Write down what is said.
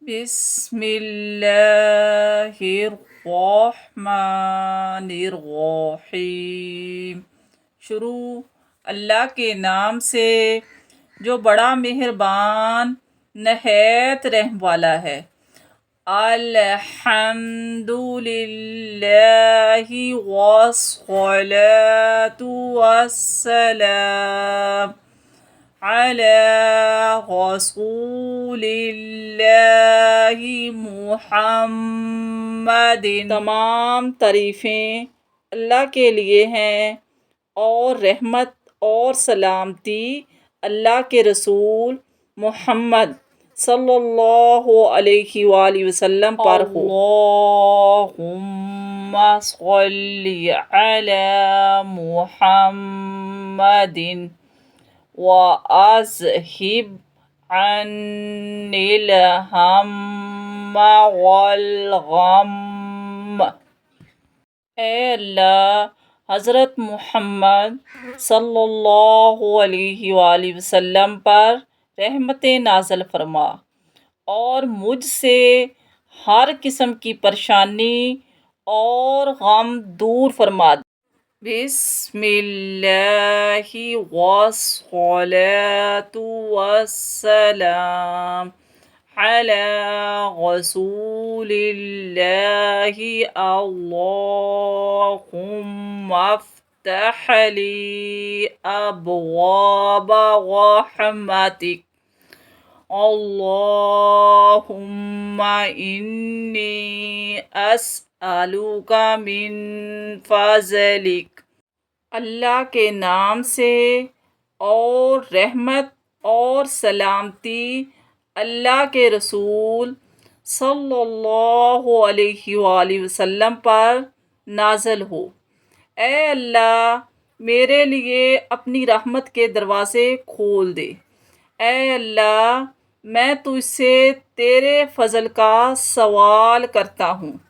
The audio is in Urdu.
بسم اللہ الرحمن الرحیم۔ شروع اللہ کے نام سے جو بڑا مہربان نہایت رحم والا ہے۔ الحمد للہ والصلاة والسلام علی رسول اللہ محمد۔ تمام تعریفیں اللہ کے لیے ہیں اور رحمت اور سلامتی اللہ کے رسول محمد صلی اللہ علیہ وآلہ وسلم پر ہو۔ اللہم صلی علی محمد وَأَذْهِبْ عَنِّي الْهَمَّ وَالْغَمَّ۔ اے اللہ حضرت محمد صلی اللہ علیہ وآلہ وسلم پر رحمتیں نازل فرما اور مجھ سے ہر قسم کی پریشانی اور غم دور فرما دے۔ بسم اللہ والصلاة والسلام علی رسول اللہ۔ اللہم افتح لی ابواب رحمتک۔ اللہم انی اسألک من فضلک۔ اللہ کے نام سے اور رحمت اور سلامتی اللہ کے رسول صلی اللہ علیہ وآلہ وسلم پر نازل ہو۔ اے اللہ میرے لیے اپنی رحمت کے دروازے کھول دے۔ اے اللہ میں تجھ سے تیرے فضل کا سوال کرتا ہوں۔